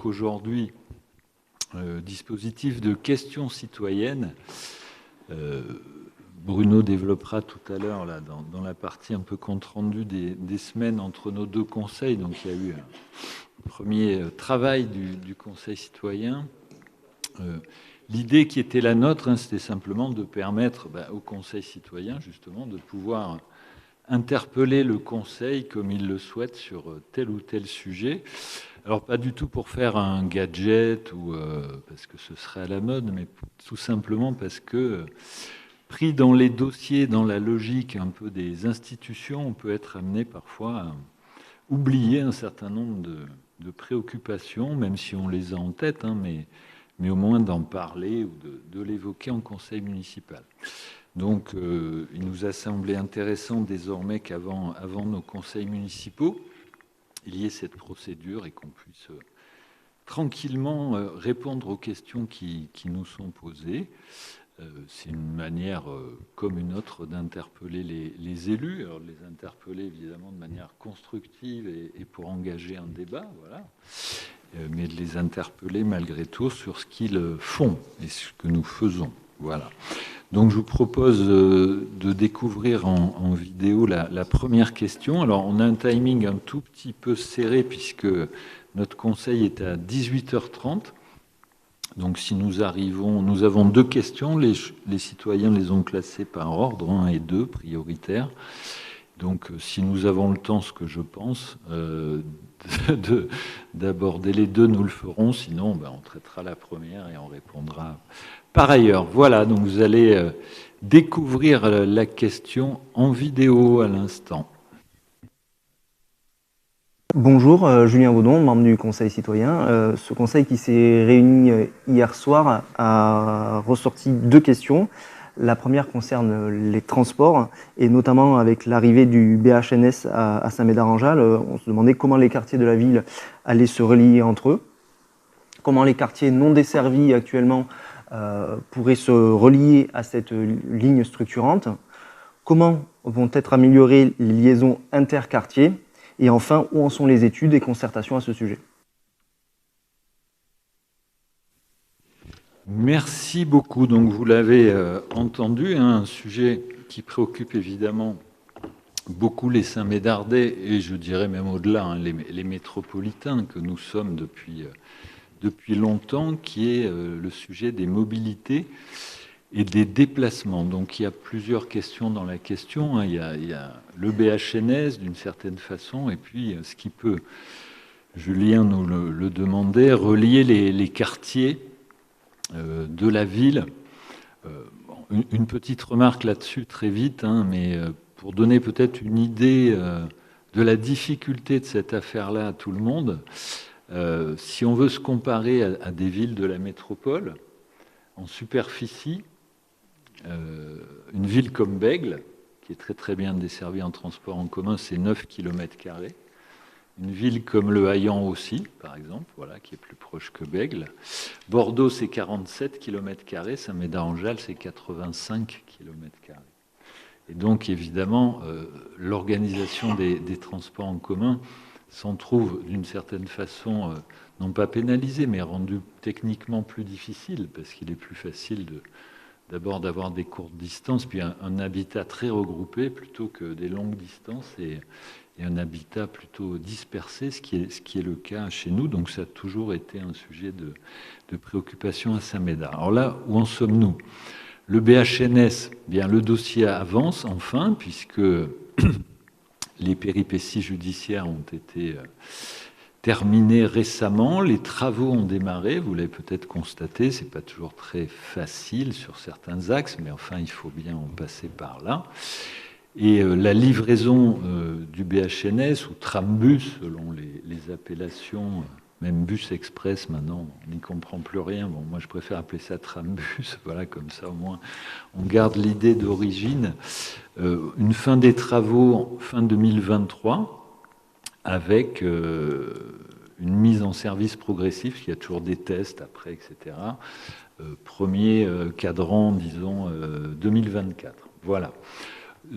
donc aujourd'hui dispositif de questions citoyennes. Bruno développera tout à l'heure là dans la partie un peu compte rendu des semaines entre nos deux conseils. Donc il y a eu un premier travail du Conseil citoyen. L'idée qui était la nôtre, c'était simplement de permettre au Conseil citoyen justement de pouvoir interpeller le Conseil comme il le souhaite sur tel ou tel sujet. Alors pas du tout pour faire un gadget ou parce que ce serait à la mode, mais tout simplement parce que pris dans les dossiers, dans la logique un peu des institutions, on peut être amené parfois à oublier un certain nombre de préoccupations, même si on les a en tête, mais au moins d'en parler ou de l'évoquer en conseil municipal. Donc il nous a semblé intéressant désormais qu'avant nos conseils municipaux, il y ait cette procédure et qu'on puisse tranquillement répondre aux questions qui nous sont posées. C'est une manière, comme une autre, d'interpeller les élus. Alors, les interpeller, évidemment, de manière constructive et pour engager un débat, voilà. Mais de les interpeller, malgré tout, sur ce qu'ils font et ce que nous faisons. Voilà. Donc, je vous propose de découvrir en vidéo la première question. Alors, on a un timing un tout petit peu serré, puisque notre conseil est à 18h30. Donc, si nous avons deux questions. Les citoyens les ont classées par ordre, 1 et 2, prioritaires. Donc, si nous avons le temps, ce que je pense, d'aborder les deux, nous le ferons. Sinon, on traitera la première et on répondra par ailleurs. Voilà, donc vous allez découvrir la question en vidéo à l'instant. Bonjour, Julien Vaudon, membre du Conseil citoyen. Ce conseil qui s'est réuni hier soir a ressorti deux questions. La première concerne les transports, et notamment avec l'arrivée du BHNS à Saint-Médard-en-Jalles, on se demandait comment les quartiers de la ville allaient se relier entre eux, comment les quartiers non desservis actuellement pourraient se relier à cette ligne structurante, comment vont être améliorées les liaisons interquartiers, et enfin, où en sont les études et concertations à ce sujet? Merci beaucoup. Donc, vous l'avez entendu, un sujet qui préoccupe évidemment beaucoup les Saint-Médardais, et je dirais même au-delà, les métropolitains que nous sommes depuis longtemps, qui est le sujet des mobilités et des déplacements. Donc il y a plusieurs questions dans la question. Il y a le BHNS d'une certaine façon, et puis ce qui peut, Julien nous le demandait, relier les quartiers de la ville. Une petite remarque là-dessus très vite, mais pour donner peut-être une idée de la difficulté de cette affaire-là à tout le monde, si on veut se comparer à des villes de la métropole, en superficie, une ville comme Bègles, qui est très très bien desservie en transport en commun, c'est 9 km². Une ville comme Le Haillan aussi, par exemple, voilà, qui est plus proche que Bègles. Bordeaux, c'est 47 km². Saint-Médard-en-Jalles, c'est 85 km². Et donc, évidemment, l'organisation des transports en commun s'en trouve d'une certaine façon, non pas pénalisée, mais rendue techniquement plus difficile, parce qu'il est plus facile d'abord d'avoir des courtes distances, puis un habitat très regroupé plutôt que des longues distances et un habitat plutôt dispersé, ce qui est le cas chez nous. Donc ça a toujours été un sujet de préoccupation à Saint-Médard. Alors là, où en sommes-nous? Le BHNS, bien le dossier avance enfin, puisque les péripéties judiciaires ont été terminées récemment. Les travaux ont démarré, vous l'avez peut-être constaté, c'est pas toujours très facile sur certains axes, mais enfin il faut bien en passer par là. Et la livraison du BHNS, ou trambus selon les appellations, même bus express maintenant, on n'y comprend plus rien. Bon, moi je préfère appeler ça trambus, voilà, comme ça au moins on garde l'idée d'origine. Une fin des travaux fin 2023, avec une mise en service progressive, il y a toujours des tests après, etc. Premier cadran, disons, 2024. Voilà.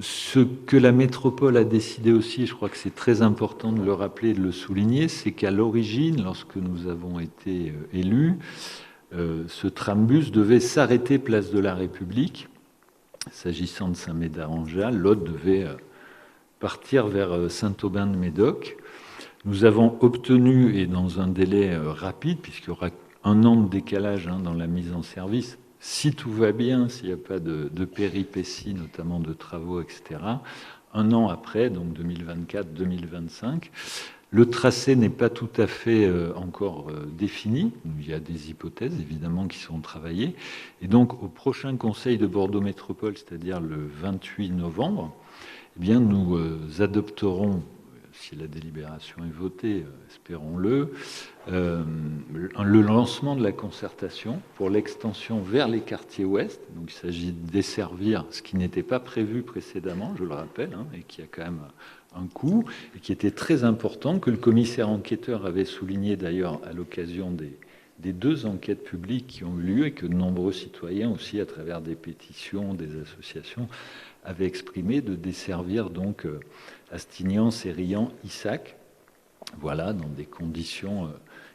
Ce que la métropole a décidé aussi, je crois que c'est très important de le rappeler et de le souligner, c'est qu'à l'origine, lorsque nous avons été élus, ce trambus devait s'arrêter place de la République. S'agissant de Saint-Médard-en-Jalles, l'autre devait partir vers Saint-Aubin-de-Médoc. Nous avons obtenu, et dans un délai rapide, puisqu'il y aura 1 an de décalage dans la mise en service, si tout va bien, s'il n'y a pas de péripéties, notamment de travaux, etc., 1 an après, donc 2024-2025. Le tracé n'est pas tout à fait encore défini. Il y a des hypothèses, évidemment, qui sont travaillées. Et donc, au prochain Conseil de Bordeaux Métropole, c'est-à-dire le 28 novembre, eh bien, nous adopterons, si la délibération est votée, espérons-le, le lancement de la concertation pour l'extension vers les quartiers ouest. Donc, il s'agit de desservir ce qui n'était pas prévu précédemment, je le rappelle, et qui a quand même un coût, et qui était très important, que le commissaire enquêteur avait souligné d'ailleurs à l'occasion des 2 enquêtes publiques qui ont eu lieu, et que de nombreux citoyens aussi, à travers des pétitions, des associations, avaient exprimé, de desservir donc Astignan, Sérian, Issac, voilà, dans des conditions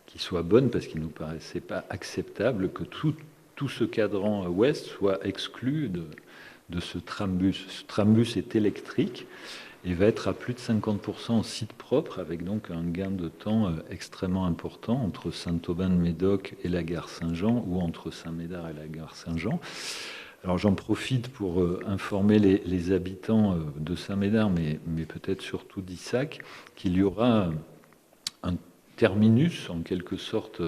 qui soient bonnes, parce qu'il ne nous paraissait pas acceptable que tout ce cadran ouest soit exclu de ce trambus. Ce trambus est électrique et va être à plus de 50% en site propre, avec donc un gain de temps extrêmement important entre Saint-Aubin-de-Médoc et la gare Saint-Jean, ou entre Saint-Médard et la gare Saint-Jean. Alors j'en profite pour informer les habitants de Saint-Médard, mais peut-être surtout d'Issac, qu'il y aura un terminus, en quelque sorte,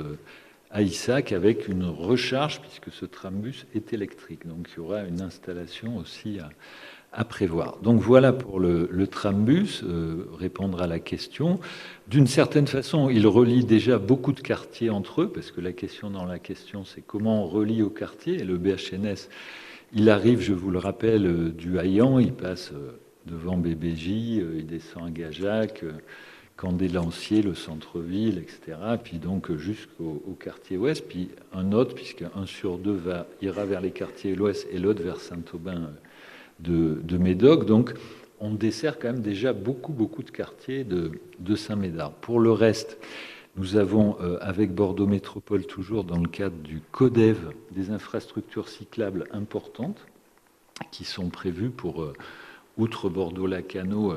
à Issac, avec une recharge, puisque ce trambus est électrique. Donc il y aura une installation aussi à prévoir. Donc voilà pour le trambus, répondre à la question. D'une certaine façon, il relie déjà beaucoup de quartiers entre eux, parce que la question dans la question, c'est comment on relie au quartier. Et le BHNS, il arrive, je vous le rappelle, du Haillan, il passe devant BBJ, il descend à Gajac, Candé-Lancier, le centre-ville, etc. Puis donc jusqu'au quartier ouest. Puis un autre, puisque 1 sur 2 ira vers les quartiers l'ouest et l'autre vers Saint-Aubin de Médoc. Donc, on dessert quand même déjà beaucoup de quartiers de Saint-Médard. Pour le reste, nous avons, avec Bordeaux Métropole, toujours dans le cadre du CODEV, des infrastructures cyclables importantes qui sont prévues pour, outre Bordeaux-Lacano,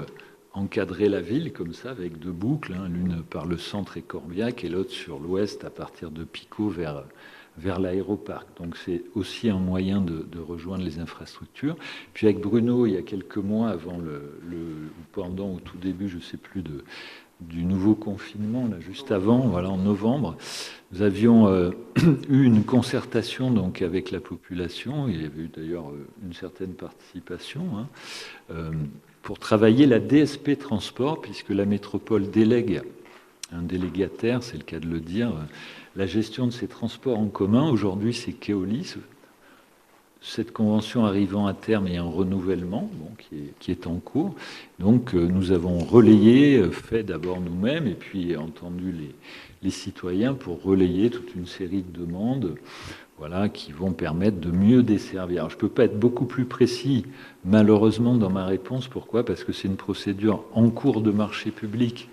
encadrer la ville comme ça, avec 2 boucles, l'une par le centre et Corbiac, et l'autre sur l'ouest, à partir de Picot vers l'aéroparc. Donc c'est aussi un moyen de rejoindre les infrastructures. Puis avec Bruno, il y a quelques mois, avant pendant, au tout début, je ne sais plus, du nouveau confinement, là, juste avant, voilà, en novembre, nous avions eu une concertation donc, avec la population. Il y avait eu d'ailleurs une certaine participation, pour travailler la DSP Transport, puisque la métropole délègue un délégataire, c'est le cas de le dire, la gestion de ces transports en commun. Aujourd'hui, c'est Keolis. Cette convention arrivant à terme et un renouvellement qui est en cours. Donc, nous avons relayé, fait d'abord nous-mêmes, et puis entendu les citoyens pour relayer toute une série de demandes, voilà, qui vont permettre de mieux desservir. Alors, je ne peux pas être beaucoup plus précis, malheureusement, dans ma réponse. Pourquoi ? Parce que c'est une procédure en cours de marché public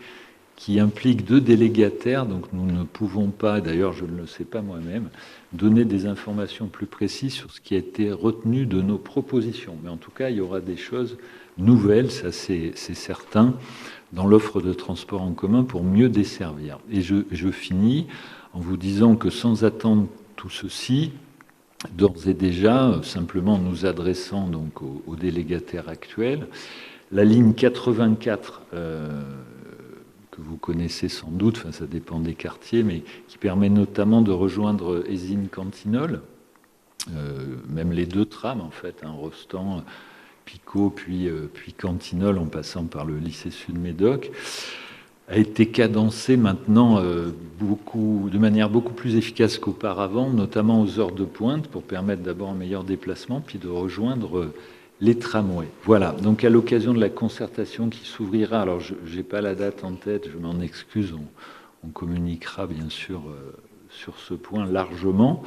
qui implique 2 délégataires, donc nous ne pouvons pas, d'ailleurs je ne le sais pas moi-même, donner des informations plus précises sur ce qui a été retenu de nos propositions. Mais en tout cas, il y aura des choses nouvelles, ça c'est certain, dans l'offre de transport en commun pour mieux desservir. Et je finis en vous disant que sans attendre tout ceci, d'ores et déjà, simplement nous adressant donc aux délégataires actuels, la ligne 84, que vous connaissez sans doute, enfin ça dépend des quartiers, mais qui permet notamment de rejoindre Ésine-Cantinol, même les 2 trams en fait, Rostand, Picot, puis Cantinol en passant par le lycée Sud-Médoc, a été cadencé maintenant de manière beaucoup plus efficace qu'auparavant, notamment aux heures de pointe, pour permettre d'abord un meilleur déplacement, puis de rejoindre les tramways. Voilà, donc à l'occasion de la concertation qui s'ouvrira, alors je n'ai pas la date en tête, je m'en excuse, on communiquera bien sûr sur ce point largement,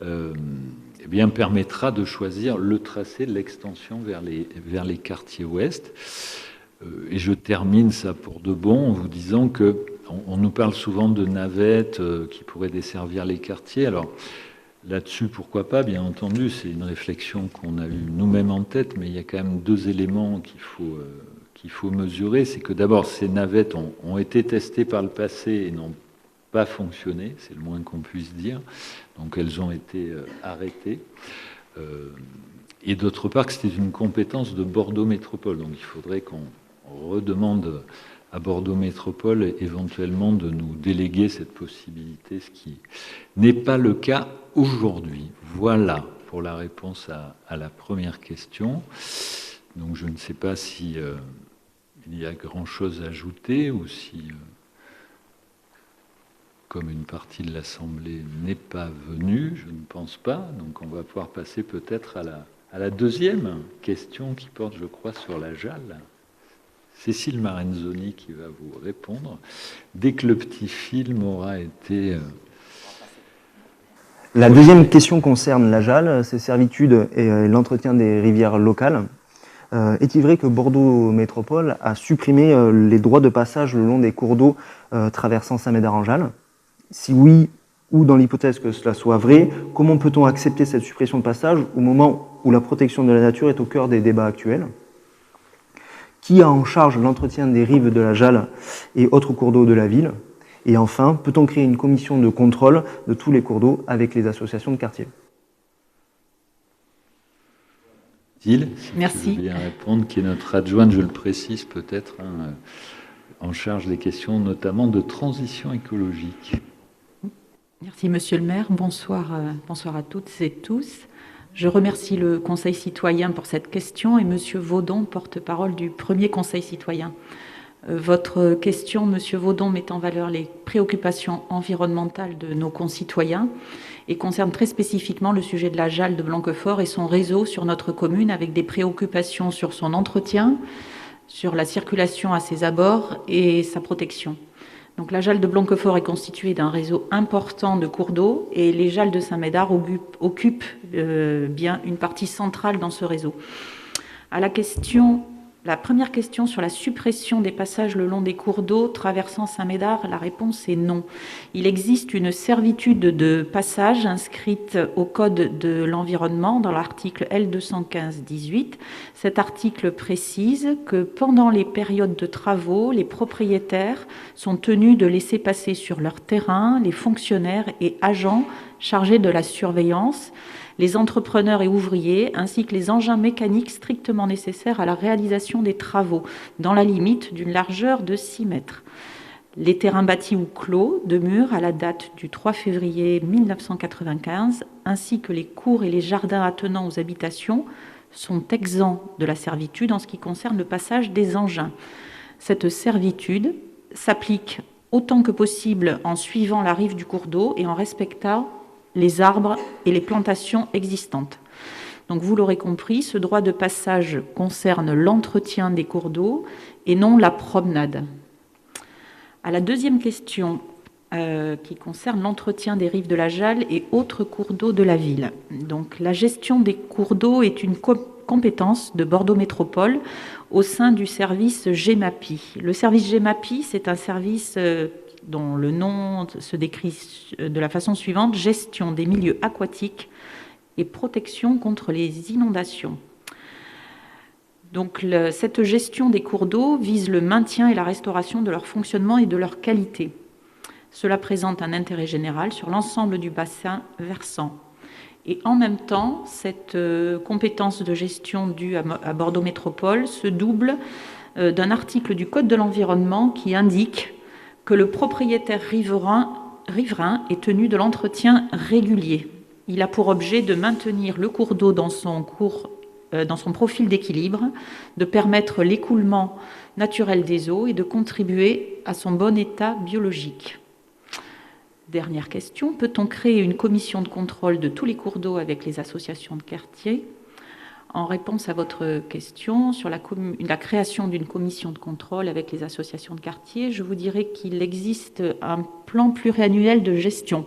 eh bien, permettra de choisir le tracé de l'extension vers les quartiers ouest. Et je termine ça pour de bon en vous disant que on nous parle souvent de navettes qui pourraient desservir les quartiers. Alors là-dessus, pourquoi pas, bien entendu, c'est une réflexion qu'on a eue nous-mêmes en tête, mais il y a quand même deux éléments qu'il faut mesurer. C'est que d'abord, ces navettes ont été testées par le passé et n'ont pas fonctionné, c'est le moins qu'on puisse dire. Donc elles ont été arrêtées. Et d'autre part, que c'était une compétence de Bordeaux Métropole. Donc il faudrait qu'on redemande à Bordeaux Métropole éventuellement de nous déléguer cette possibilité, ce qui n'est pas le cas aujourd'hui. Voilà pour la réponse à la première question. Donc je ne sais pas si il y a grand-chose à ajouter ou si, comme une partie de l'Assemblée n'est pas venue, je ne pense pas. Donc on va pouvoir passer peut-être à la deuxième question qui porte, je crois, sur la JAL. Cécile Marenzoni qui va vous répondre. Dès que le petit film aura été... La deuxième question concerne la JAL, ses servitudes et l'entretien des rivières locales. Est-il vrai que Bordeaux Métropole a supprimé les droits de passage le long des cours d'eau traversant Saint-Médard-en-Jalles? Si oui, ou dans l'hypothèse que cela soit vrai, comment peut-on accepter cette suppression de passage au moment où la protection de la nature est au cœur des débats actuels? Qui a en charge l'entretien des rives de la JAL et autres cours d'eau de la ville? Et enfin, peut-on créer une commission de contrôle de tous les cours d'eau avec les associations de quartier? Si merci. Tu veux bien répondre, qui est notre adjointe, je le précise peut-être, en charge des questions notamment de transition écologique. Merci Monsieur le maire, bonsoir à toutes et tous. Je remercie le Conseil citoyen pour cette question et Monsieur Vaudon, porte-parole du premier Conseil citoyen. Votre question, Monsieur Vaudon, met en valeur les préoccupations environnementales de nos concitoyens et concerne très spécifiquement le sujet de la JAL de Blanquefort et son réseau sur notre commune, avec des préoccupations sur son entretien, sur la circulation à ses abords et sa protection. Donc la JAL de Blanquefort est constituée d'un réseau important de cours d'eau et les JAL de Saint-Médard occupent bien une partie centrale dans ce réseau. À la première question sur la suppression des passages le long des cours d'eau traversant Saint-Médard, la réponse est non. Il existe une servitude de passage inscrite au Code de l'environnement dans l'article L215-18. Cet article précise que pendant les périodes de travaux, les propriétaires sont tenus de laisser passer sur leur terrain les fonctionnaires et agents chargés de la surveillance, les entrepreneurs et ouvriers, ainsi que les engins mécaniques strictement nécessaires à la réalisation des travaux, dans la limite d'une largeur de 6 mètres. Les terrains bâtis ou clos de murs à la date du 3 février 1995, ainsi que les cours et les jardins attenants aux habitations, sont exempts de la servitude en ce qui concerne le passage des engins. Cette servitude s'applique autant que possible en suivant la rive du cours d'eau et en respectant les arbres et les plantations existantes. Donc vous l'aurez compris, ce droit de passage concerne l'entretien des cours d'eau et non la promenade. À la deuxième question, qui concerne l'entretien des rives de la JAL et autres cours d'eau de la ville. Donc la gestion des cours d'eau est une compétence de Bordeaux Métropole au sein du service GEMAPI. Le service GEMAPI, c'est un service dont le nom se décrit de la façon suivante: gestion des milieux aquatiques et protection contre les inondations. Donc cette gestion des cours d'eau vise le maintien et la restauration de leur fonctionnement et de leur qualité. Cela présente un intérêt général sur l'ensemble du bassin versant. Et en même temps, cette compétence de gestion due à Bordeaux Métropole se double d'un article du Code de l'environnement qui indique que le propriétaire riverain est tenu de l'entretien régulier. Il a pour objet de maintenir le cours d'eau dans son profil d'équilibre, de permettre l'écoulement naturel des eaux et de contribuer à son bon état biologique. Dernière question, peut-on créer une commission de contrôle de tous les cours d'eau avec les associations de quartier? En réponse à votre question sur la création d'une commission de contrôle avec les associations de quartier, je vous dirais qu'il existe un plan pluriannuel de gestion.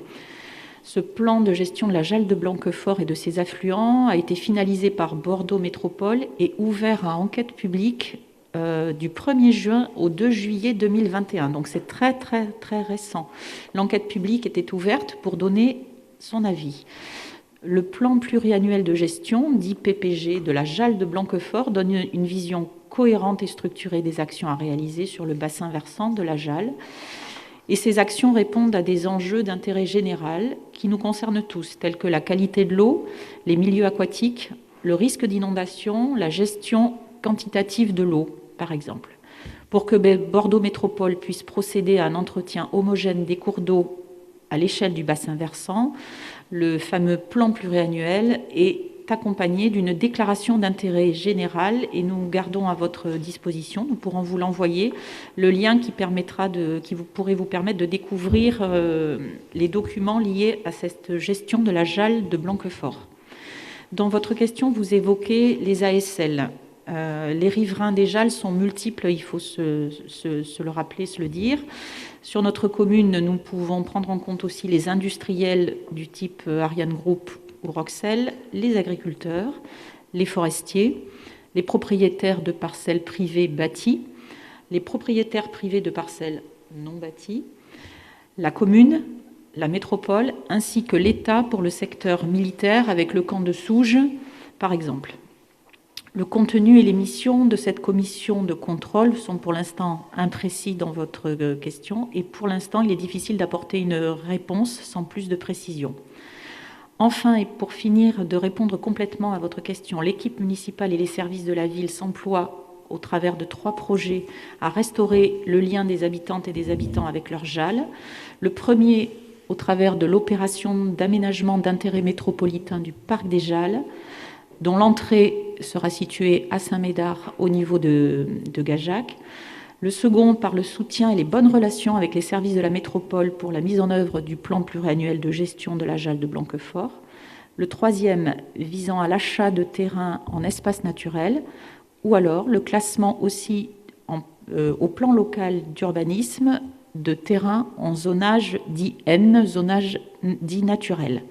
Ce plan de gestion de la Jalle de Blanquefort et de ses affluents a été finalisé par Bordeaux Métropole et ouvert à enquête publique du 1er juin au 2 juillet 2021. Donc c'est très très très récent. L'enquête publique était ouverte pour donner son avis. Le plan pluriannuel de gestion, dit PPG, de la Jalle de Blanquefort donne une vision cohérente et structurée des actions à réaliser sur le bassin versant de la Jalle. Et ces actions répondent à des enjeux d'intérêt général qui nous concernent tous, tels que la qualité de l'eau, les milieux aquatiques, le risque d'inondation, la gestion quantitative de l'eau, par exemple. Pour que Bordeaux Métropole puisse procéder à un entretien homogène des cours d'eau à l'échelle du bassin versant, le fameux plan pluriannuel est accompagné d'une déclaration d'intérêt général et nous gardons à votre disposition, nous pourrons vous l'envoyer, le lien qui pourrait vous permettre de découvrir les documents liés à cette gestion de la Jalle de Blanquefort. Dans votre question, vous évoquez les ASL. Les riverains des Jalles sont multiples, il faut se le rappeler, se le dire. Sur notre commune, nous pouvons prendre en compte aussi les industriels du type Ariane Group ou Roxel, les agriculteurs, les forestiers, les propriétaires de parcelles privées bâties, les propriétaires privés de parcelles non bâties, la commune, la métropole, ainsi que l'État pour le secteur militaire avec le camp de Souges, par exemple. Le contenu et les missions de cette commission de contrôle sont pour l'instant imprécis dans votre question et pour l'instant, il est difficile d'apporter une réponse sans plus de précision. Enfin, et pour finir de répondre complètement à votre question, l'équipe municipale et les services de la ville s'emploient au travers de 3 projets à restaurer le lien des habitantes et des habitants avec leur Jalle. Le premier, au travers de l'opération d'aménagement d'intérêt métropolitain du parc des Jalles, dont l'entrée sera située à Saint-Médard au niveau de Gajac. Le second, par le soutien et les bonnes relations avec les services de la métropole pour la mise en œuvre du plan pluriannuel de gestion de la Jalle de Blanquefort. Le troisième, visant à l'achat de terrains en espace naturel, ou alors le classement aussi au plan local d'urbanisme de terrains en zonage dit N, zonage dit naturel.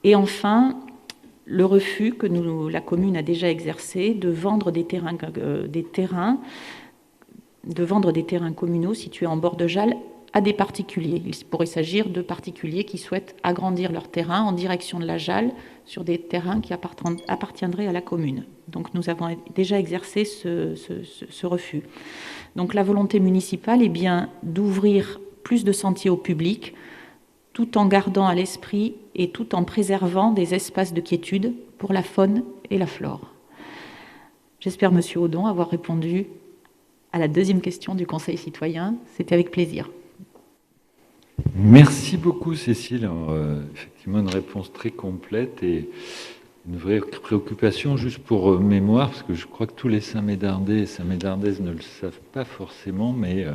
Et enfin, le refus que la commune a déjà exercé de vendre des terrains communaux situés en bord de Jalle à des particuliers. Il pourrait s'agir de particuliers qui souhaitent agrandir leur terrain en direction de la Jalle sur des terrains qui appartiendraient à la commune. Donc nous avons déjà exercé ce refus. Donc la volonté municipale est bien d'ouvrir plus de sentiers au public, tout en gardant à l'esprit et tout en préservant des espaces de quiétude pour la faune et la flore. J'espère, Monsieur Audon, avoir répondu à la deuxième question du Conseil citoyen. C'était avec plaisir. Merci beaucoup, Cécile. Alors, effectivement, une réponse très complète et une vraie préoccupation, juste pour mémoire, parce que je crois que tous les Saint-Médardais et Saint-Médardaises ne le savent pas forcément, mais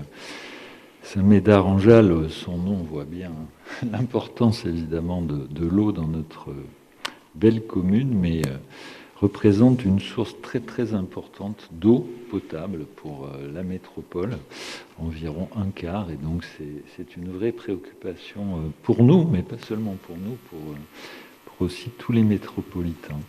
Saint-Médard-en-Jalles, son nom voit bien l'importance évidemment de l'eau dans notre belle commune, mais représente une source très très importante d'eau potable pour la métropole, environ un quart, et donc c'est une vraie préoccupation pour nous, mais pas seulement pour nous, pour aussi tous les métropolitains.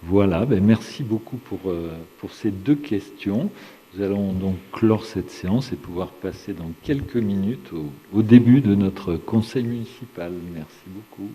Voilà, merci beaucoup pour ces 2 questions. Nous allons donc clore cette séance et pouvoir passer dans quelques minutes au début de notre conseil municipal. Merci beaucoup.